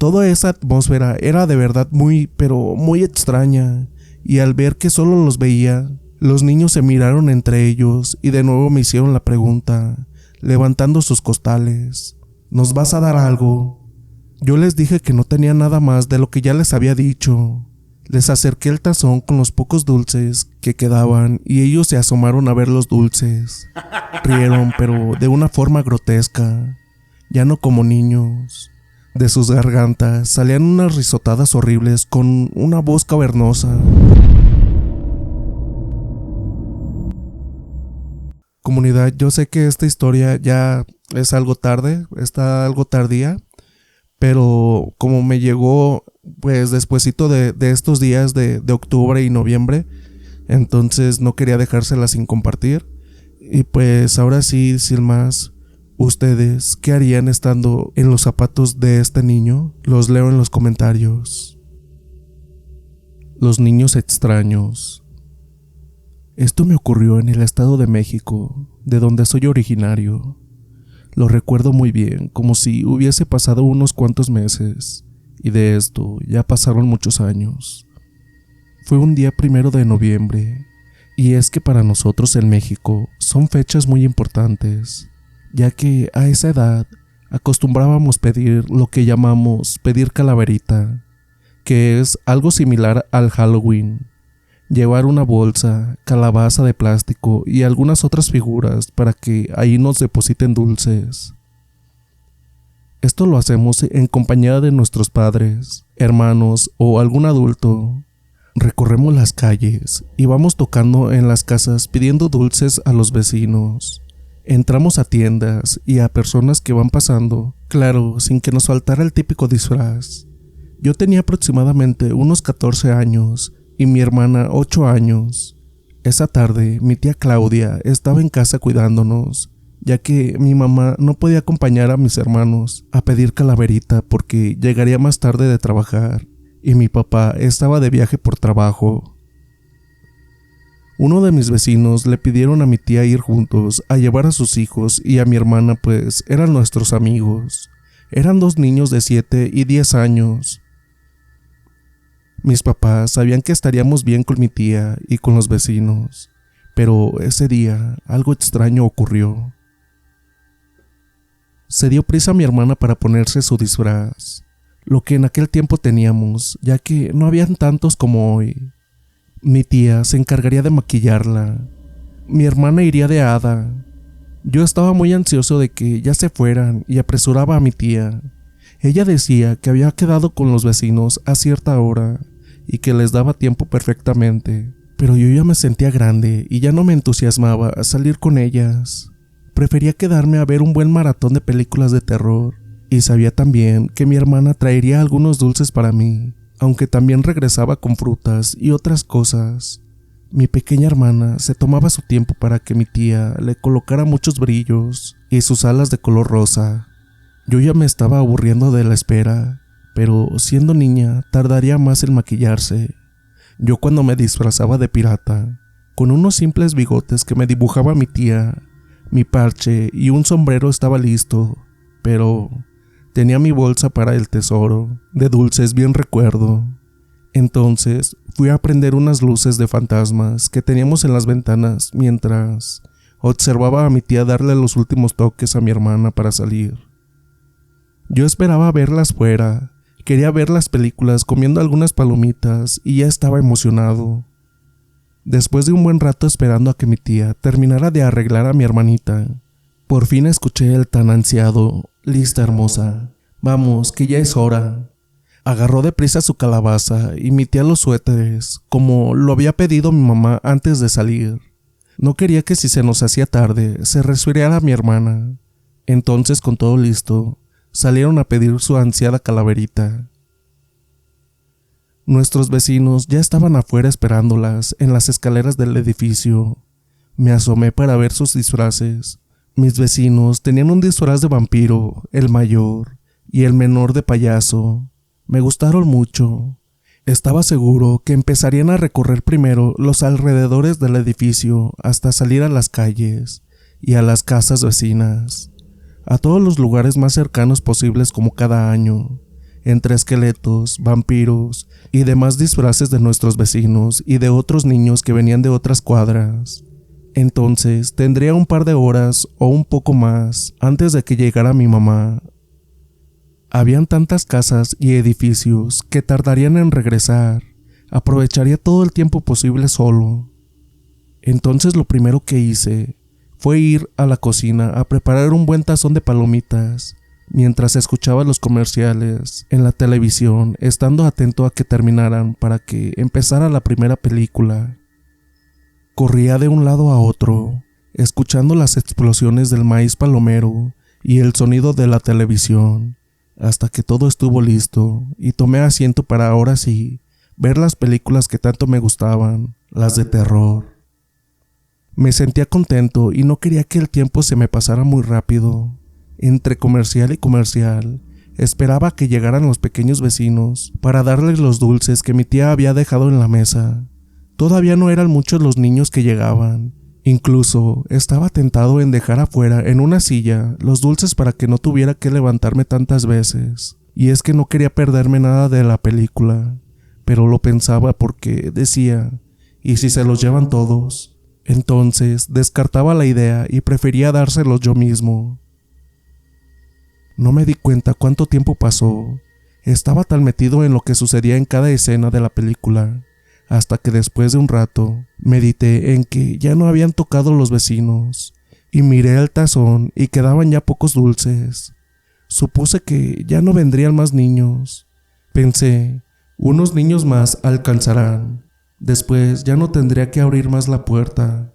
Toda esa atmósfera era de verdad muy, pero muy extraña, y al ver que solo los veía, los niños se miraron entre ellos y de nuevo me hicieron la pregunta, levantando sus costales: ¿nos vas a dar algo? Yo les dije que no tenía nada más de lo que ya les había dicho. Les acerqué el tazón con los pocos dulces que quedaban y ellos se asomaron a ver los dulces. Rieron, pero de una forma grotesca, ya no como niños. De sus gargantas salían unas risotadas horribles con una voz cavernosa. Comunidad, yo sé que esta historia ya es algo tarde, está algo tardía, pero como me llegó pues despuesito de estos días de octubre y noviembre, entonces no quería dejársela sin compartir. Y pues ahora sí, sin más, ¿ustedes qué harían estando en los zapatos de este niño? Los leo en los comentarios. Los niños extraños. Esto me ocurrió en el Estado de México, de donde soy originario. Lo recuerdo muy bien, como si hubiese pasado unos cuantos meses, y de esto ya pasaron muchos años. Fue un día 1 de noviembre, y es que para nosotros en México son fechas muy importantes, ya que a esa edad acostumbrábamos pedir lo que llamamos pedir calaverita, que es algo similar al Halloween. Llevar una bolsa, calabaza de plástico y algunas otras figuras para que ahí nos depositen dulces. Esto lo hacemos en compañía de nuestros padres, hermanos o algún adulto. Recorremos las calles y vamos tocando en las casas pidiendo dulces a los vecinos. Entramos a tiendas y a personas que van pasando, claro, sin que nos faltara el típico disfraz. Yo tenía aproximadamente unos 14 años y mi hermana 8 años. Esa tarde mi tía Claudia estaba en casa cuidándonos, ya que mi mamá no podía acompañar a mis hermanos a pedir calaverita porque llegaría más tarde de trabajar y mi papá estaba de viaje por trabajo. Uno de mis vecinos le pidieron a mi tía ir juntos a llevar a sus hijos y a mi hermana, pues eran nuestros amigos. Eran 2 niños de 7 y 10 años. Mis papás sabían que estaríamos bien con mi tía y con los vecinos, pero ese día algo extraño ocurrió. Se dio prisa a mi hermana para ponerse su disfraz, lo que en aquel tiempo teníamos, ya que no habían tantos como hoy. Mi tía se encargaría de maquillarla. Mi hermana iría de hada. Yo estaba muy ansioso de que ya se fueran y apresuraba a mi tía. Ella decía que había quedado con los vecinos a cierta hora y que les daba tiempo perfectamente, pero yo ya me sentía grande y ya no me entusiasmaba a salir con ellas. Prefería quedarme a ver un buen maratón de películas de terror, y sabía también que mi hermana traería algunos dulces para mí, aunque también regresaba con frutas y otras cosas. Mi pequeña hermana se tomaba su tiempo para que mi tía le colocara muchos brillos y sus alas de color rosa. Yo ya me estaba aburriendo de la espera, pero siendo niña tardaría más en maquillarse. Yo cuando me disfrazaba de pirata, con unos simples bigotes que me dibujaba mi tía, mi parche y un sombrero estaba listo, pero tenía mi bolsa para el tesoro, de dulces bien recuerdo. Entonces fui a prender unas luces de fantasmas que teníamos en las ventanas mientras observaba a mi tía darle los últimos toques a mi hermana para salir. Yo esperaba verlas fuera, quería ver las películas comiendo algunas palomitas y ya estaba emocionado. Después de un buen rato esperando a que mi tía terminara de arreglar a mi hermanita, por fin escuché el tan ansiado: «Lista, hermosa, vamos, que ya es hora». Agarró deprisa su calabaza y mi tía los suéteres, como lo había pedido mi mamá antes de salir. No quería que si se nos hacía tarde se resfriara mi hermana. Entonces, con todo listo, salieron a pedir su ansiada calaverita. Nuestros vecinos ya estaban afuera esperándolas en las escaleras del edificio. Me asomé para ver sus disfraces. Mis vecinos tenían un disfraz de vampiro, el mayor, y el menor de payaso. Me gustaron mucho. Estaba seguro que empezarían a recorrer primero los alrededores del edificio hasta salir a las calles y a las casas vecinas, a todos los lugares más cercanos posibles como cada año. entre esqueletos, vampiros y demás disfraces de nuestros vecinos y de otros niños que venían de otras cuadras. Entonces tendría un par de horas o un poco más antes de que llegara mi mamá. Habían tantas casas y edificios que tardarían en regresar. Aprovecharía todo el tiempo posible solo. Entonces lo primero que hice fue ir a la cocina a preparar un buen tazón de palomitas mientras escuchaba los comerciales en la televisión, estando atento a que terminaran para que empezara la primera película. Corría de un lado a otro, escuchando las explosiones del maíz palomero y el sonido de la televisión, hasta que todo estuvo listo y tomé asiento para ahora sí ver las películas que tanto me gustaban, las de terror. Me sentía contento y no quería que el tiempo se me pasara muy rápido. Entre comercial y comercial, esperaba que llegaran los pequeños vecinos para darles los dulces que mi tía había dejado en la mesa. Todavía no eran muchos los niños que llegaban. Incluso estaba tentado en dejar afuera en una silla los dulces para que no tuviera que levantarme tantas veces. Y es que no quería perderme nada de la película, pero lo pensaba porque decía, ¿y si se los llevan todos? Entonces descartaba la idea y prefería dárselos yo mismo. No me di cuenta cuánto tiempo pasó. Estaba tan metido en lo que sucedía en cada escena de la película, hasta que después de un rato medité en que ya no habían tocado los vecinos, y miré el tazón y quedaban ya pocos dulces. Supuse que ya no vendrían más niños. Pensé, unos niños más alcanzarán. Después ya no tendría que abrir más la puerta.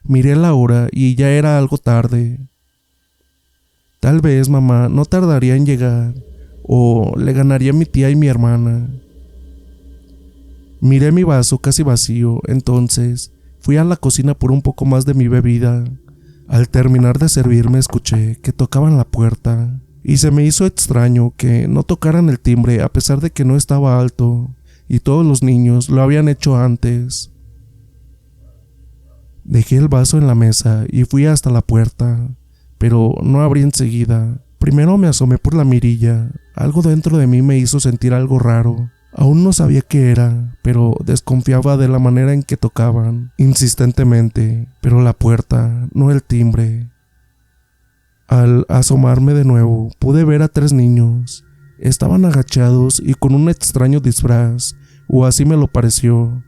Miré la hora y ya era algo tarde. Tal vez mamá no tardaría en llegar, o le ganaría mi tía y mi hermana. Miré mi vaso casi vacío, entonces fui a la cocina por un poco más de mi bebida. Al terminar de servirme escuché que tocaban la puerta, y se me hizo extraño que no tocaran el timbre a pesar de que no estaba alto, y todos los niños lo habían hecho antes. Dejé el vaso en la mesa y fui hasta la puerta, pero no abrí enseguida. Primero me asomé por la mirilla. Algo dentro de mí me hizo sentir algo raro. Aún no sabía qué era, pero desconfiaba de la manera en que tocaban, insistentemente, pero la puerta, no el timbre. Al asomarme de nuevo, pude ver a 3 niños. Estaban agachados y con un extraño disfraz, o así me lo pareció.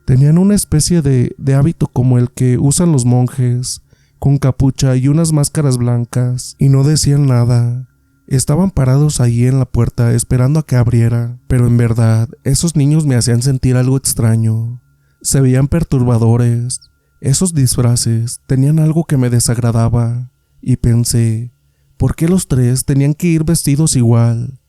Tenían una especie de hábito como el que usan los monjes, con capucha y unas máscaras blancas, y no decían nada. Estaban parados ahí en la puerta esperando a que abriera, pero en verdad, esos niños me hacían sentir algo extraño. Se veían perturbadores. Esos disfraces tenían algo que me desagradaba, y pensé, ¿por qué los 3 tenían que ir vestidos igual?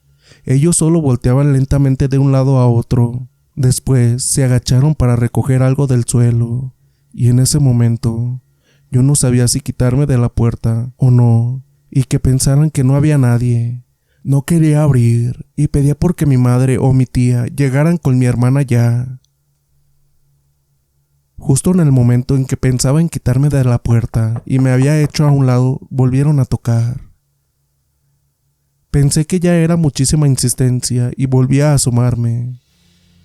Ellos solo volteaban lentamente de un lado a otro. Después se agacharon para recoger algo del suelo, y en ese momento yo no sabía si quitarme de la puerta o no, y que pensaran que no había nadie. No quería abrir y pedía porque mi madre o mi tía llegaran con mi hermana ya. Justo en el momento en que pensaba en quitarme de la puerta y me había hecho a un lado, volvieron a tocar. Pensé que ya era muchísima insistencia y volví a asomarme.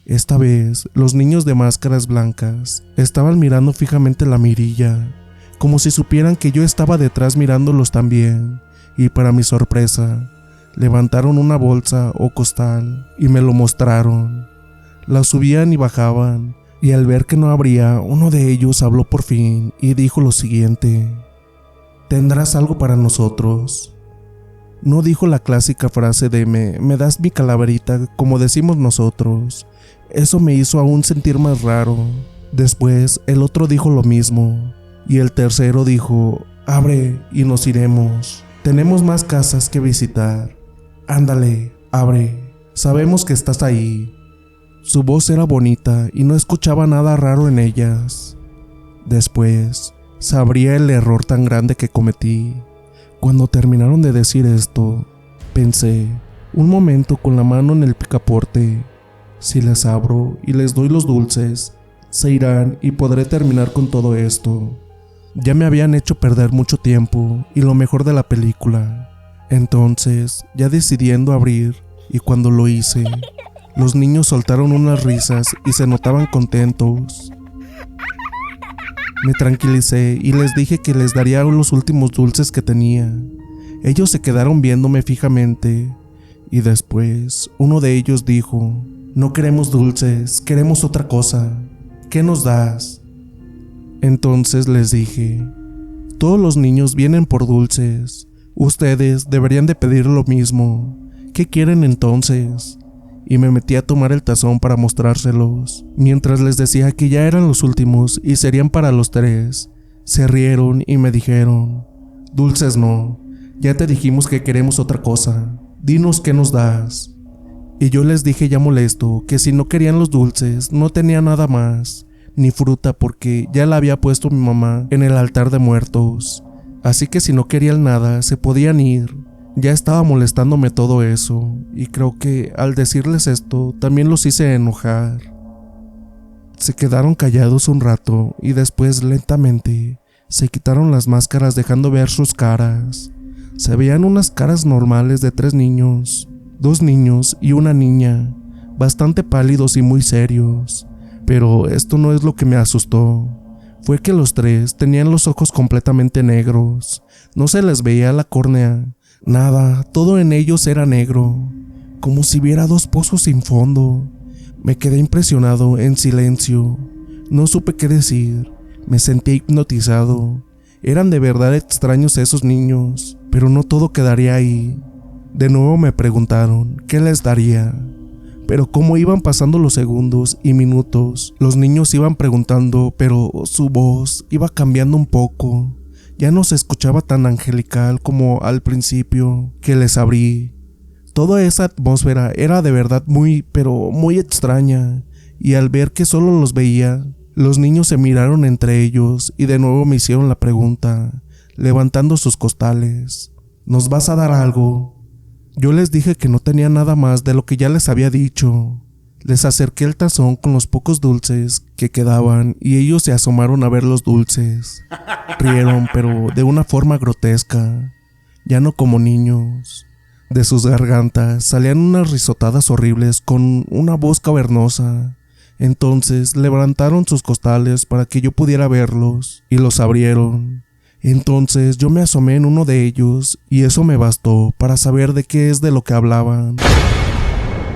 Esta vez, los niños de máscaras blancas estaban mirando fijamente la mirilla, como si supieran que yo estaba detrás mirándolos también, y para mi sorpresa, levantaron una bolsa o costal y me lo mostraron. La subían y bajaban, y al ver que no abría, uno de ellos habló por fin y dijo lo siguiente: ¿tendrás algo para nosotros? No dijo la clásica frase de me das mi calaverita como decimos nosotros. Eso me hizo aún sentir más raro. Después el otro dijo lo mismo, y el tercero dijo: abre y nos iremos. Tenemos más casas que visitar. Ándale, abre. Sabemos que estás ahí. Su voz era bonita y no escuchaba nada raro en ellas. Después, sabría el error tan grande que cometí. Cuando terminaron de decir esto, pensé un momento con la mano en el picaporte. Si les abro y les doy los dulces, se irán y podré terminar con todo esto. Ya me habían hecho perder mucho tiempo y lo mejor de la película. Entonces, ya decidiendo abrir, y cuando lo hice, los niños soltaron unas risas y se notaban contentos. Me tranquilicé y les dije que les daría los últimos dulces que tenía. Ellos se quedaron viéndome fijamente y después uno de ellos dijo: no queremos dulces, queremos otra cosa. ¿Qué nos das? Entonces les dije: todos los niños vienen por dulces. Ustedes deberían de pedir lo mismo. ¿Qué quieren entonces? Y me metí a tomar el tazón para mostrárselos. Mientras les decía que ya eran los últimos y serían para los 3, se rieron y me dijeron: dulces no, ya te dijimos que queremos otra cosa. Dinos qué nos das. Y yo les dije ya molesto que si no querían los dulces no tenía nada más, ni fruta porque ya la había puesto mi mamá en el altar de muertos. Así que si no querían nada se podían ir. Ya estaba molestándome todo eso, y creo que al decirles esto también los hice enojar. Se quedaron callados un rato y después lentamente se quitaron las máscaras dejando ver sus caras. Se veían unas caras normales de 3 niños, 2 niños y una niña, bastante pálidos y muy serios. Pero esto no es lo que me asustó. Fue que los 3 tenían los ojos completamente negros, no se les veía la córnea. Nada, todo en ellos era negro, como si viera 2 pozos sin fondo. Me quedé impresionado en silencio. No supe qué decir, me sentí hipnotizado. Eran de verdad extraños esos niños, pero no todo quedaría ahí. De nuevo me preguntaron qué les daría. Pero como iban pasando los segundos y minutos, los niños iban preguntando, pero su voz iba cambiando un poco. Ya no se escuchaba tan angelical como al principio que les abrí. Toda esa atmósfera era de verdad muy, pero muy extraña, y al ver que solo los veía, los niños se miraron entre ellos y de nuevo me hicieron la pregunta, levantando sus costales: ¿nos vas a dar algo? Yo les dije que no tenía nada más de lo que ya les había dicho. Les acerqué el tazón con los pocos dulces que quedaban y ellos se asomaron a ver los dulces. Rieron, pero de una forma grotesca, ya no como niños. De sus gargantas salían unas risotadas horribles con una voz cavernosa. Entonces levantaron sus costales para que yo pudiera verlos y los abrieron. Entonces yo me asomé en uno de ellos y eso me bastó para saber de qué es de lo que hablaban.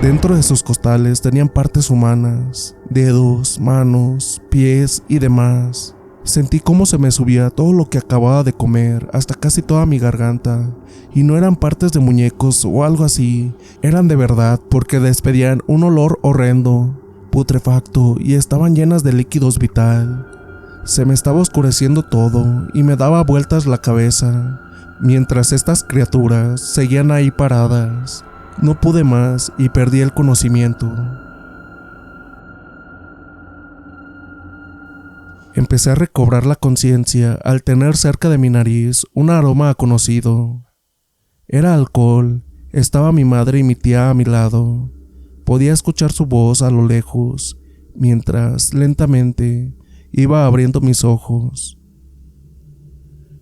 Dentro de sus costales tenían partes humanas, dedos, manos, pies y demás. Sentí cómo se me subía todo lo que acababa de comer hasta casi toda mi garganta, y no eran partes de muñecos o algo así, eran de verdad porque despedían un olor horrendo, putrefacto, y estaban llenas de líquidos vital. Se me estaba oscureciendo todo y me daba vueltas la cabeza, mientras estas criaturas seguían ahí paradas. No pude más y perdí el conocimiento. Empecé a recobrar la conciencia al tener cerca de mi nariz un aroma conocido. Era alcohol. Estaba mi madre y mi tía a mi lado. Podía escuchar su voz a lo lejos, mientras lentamente iba abriendo mis ojos.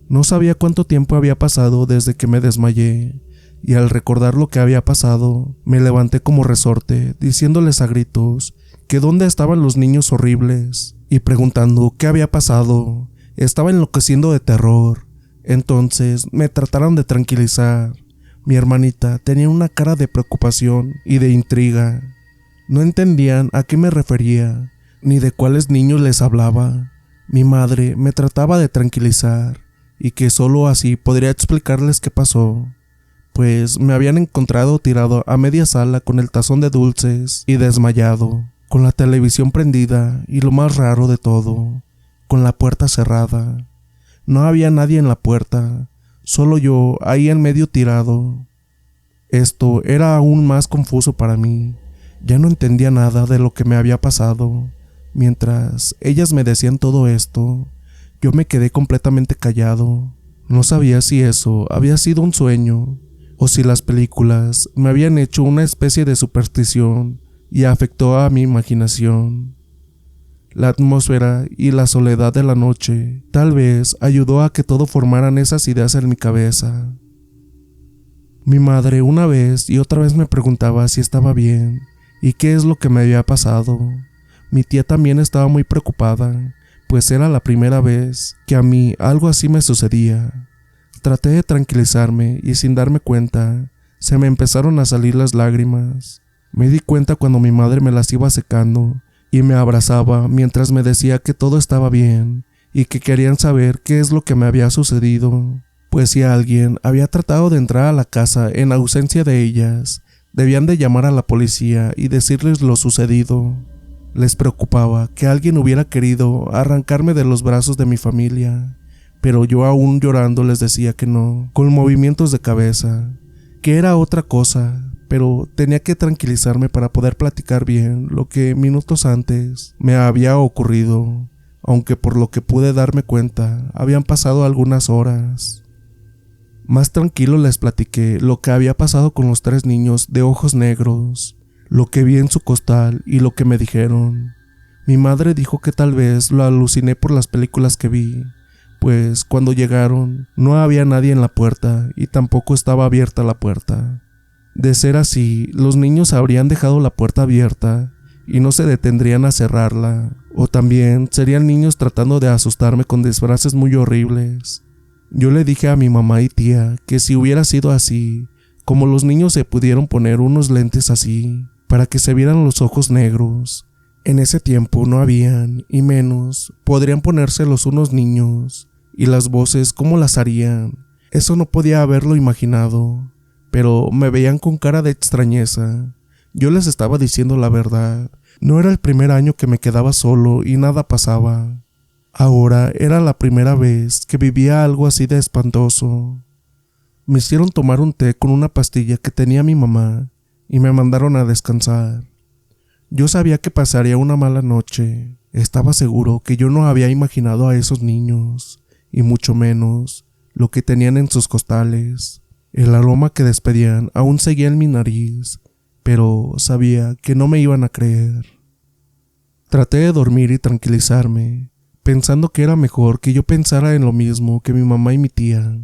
No sabía cuánto tiempo había pasado desde que me desmayé, y al recordar lo que había pasado, me levanté como resorte, diciéndoles a gritos que dónde estaban los niños horribles, y preguntando qué había pasado. Estaba enloqueciendo de terror. Entonces me trataron de tranquilizar. Mi hermanita tenía una cara de preocupación y de intriga. No entendían a qué me refería, ni de cuáles niños les hablaba. Mi madre me trataba de tranquilizar, y que solo así podría explicarles qué pasó. Pues me habían encontrado tirado a media sala con el tazón de dulces y desmayado, con la televisión prendida y lo más raro de todo, con la puerta cerrada. No había nadie en la puerta, solo yo ahí en medio tirado. Esto era aún más confuso para mí. Ya no entendía nada de lo que me había pasado. Mientras ellas me decían todo esto, yo me quedé completamente callado. No sabía si eso había sido un sueño, o si las películas me habían hecho una especie de superstición y afectó a mi imaginación. La atmósfera y la soledad de la noche tal vez ayudó a que todo formaran esas ideas en mi cabeza. Mi madre una vez y otra vez me preguntaba si estaba bien y qué es lo que me había pasado. Mi tía también estaba muy preocupada, pues era la primera vez que a mí algo así me sucedía. Traté de tranquilizarme y sin darme cuenta, se me empezaron a salir las lágrimas. Me di cuenta cuando mi madre me las iba secando y me abrazaba mientras me decía que todo estaba bien y que querían saber qué es lo que me había sucedido, pues si alguien había tratado de entrar a la casa en ausencia de ellas, debían de llamar a la policía y decirles lo sucedido. Les preocupaba que alguien hubiera querido arrancarme de los brazos de mi familia, pero yo aún llorando les decía que no, con movimientos de cabeza, que era otra cosa, pero tenía que tranquilizarme para poder platicar bien lo que minutos antes me había ocurrido, aunque por lo que pude darme cuenta, habían pasado algunas horas. Más tranquilo les platiqué lo que había pasado con los 3 niños de ojos negros, lo que vi en su costal y lo que me dijeron. Mi madre dijo que tal vez lo aluciné por las películas que vi, pues cuando llegaron no había nadie en la puerta y tampoco estaba abierta la puerta. De ser así, los niños habrían dejado la puerta abierta y no se detendrían a cerrarla, o también serían niños tratando de asustarme con disfraces muy horribles. Yo le dije a mi mamá y tía que si hubiera sido así, como los niños se pudieron poner unos lentes así, para que se vieran los ojos negros. En ese tiempo no habían, y menos, podrían ponérselos unos niños, y las voces ¿cómo las harían? Eso no podía haberlo imaginado, pero me veían con cara de extrañeza. Yo les estaba diciendo la verdad, no era el primer año que me quedaba solo y nada pasaba. Ahora era la primera vez que vivía algo así de espantoso. Me hicieron tomar un té con una pastilla que tenía mi mamá y me mandaron a descansar. Yo sabía que pasaría una mala noche. Estaba seguro que yo no había imaginado a esos niños, y mucho menos lo que tenían en sus costales. El aroma que despedían aún seguía en mi nariz, pero sabía que no me iban a creer. Traté de dormir y tranquilizarme, pensando que era mejor que yo pensara en lo mismo que mi mamá y mi tía,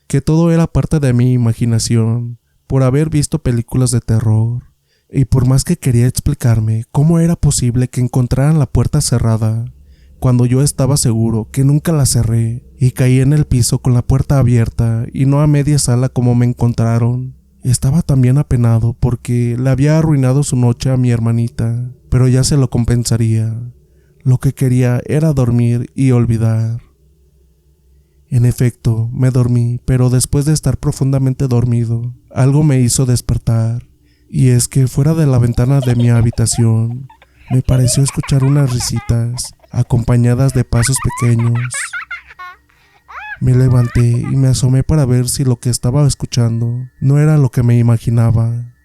que todo era parte de mi imaginación por haber visto películas de terror. Y por más que quería explicarme cómo era posible que encontraran la puerta cerrada, cuando yo estaba seguro que nunca la cerré y caí en el piso con la puerta abierta y no a media sala como me encontraron, estaba también apenado porque le había arruinado su noche a mi hermanita, pero ya se lo compensaría. Lo que quería era dormir y olvidar. En efecto, me dormí, pero después de estar profundamente dormido, algo me hizo despertar. Y es que fuera de la ventana de mi habitación, me pareció escuchar unas risitas, acompañadas de pasos pequeños. Me levanté y me asomé para ver si lo que estaba escuchando no era lo que me imaginaba.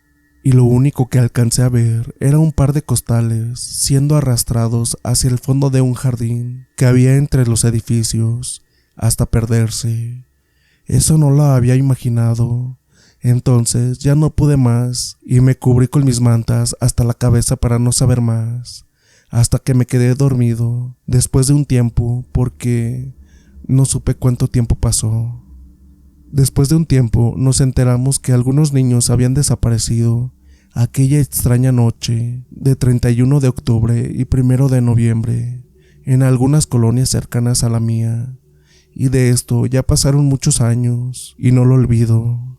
Y lo único que alcancé a ver era un par de costales siendo arrastrados hacia el fondo de un jardín que había entre los edificios, hasta perderse. Eso no lo había imaginado. Entonces ya no pude más y me cubrí con mis mantas hasta la cabeza para no saber más, hasta que me quedé dormido después de un tiempo porque no supe cuánto tiempo pasó. Después de un tiempo nos enteramos que algunos niños habían desaparecido aquella extraña noche de 31 de octubre y 1 de noviembre en algunas colonias cercanas a la mía, y de esto ya pasaron muchos años y no lo olvido.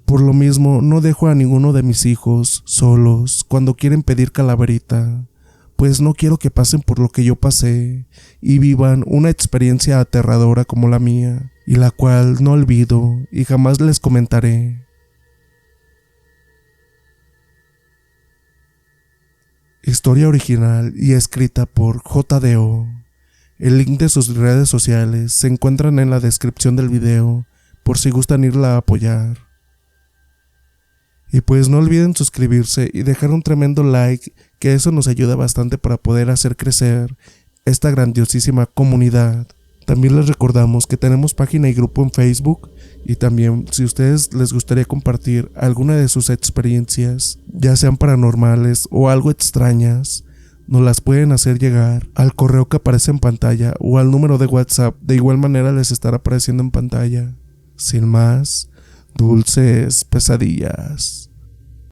Por lo mismo, no dejo a ninguno de mis hijos solos cuando quieren pedir calaverita, pues no quiero que pasen por lo que yo pasé y vivan una experiencia aterradora como la mía, y la cual no olvido y jamás les comentaré. Historia original y escrita por JDO. El link de sus redes sociales se encuentran en la descripción del video por si gustan irla a apoyar. Y pues no olviden suscribirse y dejar un tremendo like, que eso nos ayuda bastante para poder hacer crecer esta grandiosísima comunidad. También les recordamos que tenemos página y grupo en Facebook, y también si a ustedes les gustaría compartir alguna de sus experiencias, ya sean paranormales o algo extrañas, nos las pueden hacer llegar al correo que aparece en pantalla o al número de WhatsApp, de igual manera les estará apareciendo en pantalla. Sin más, Dulces pesadillas.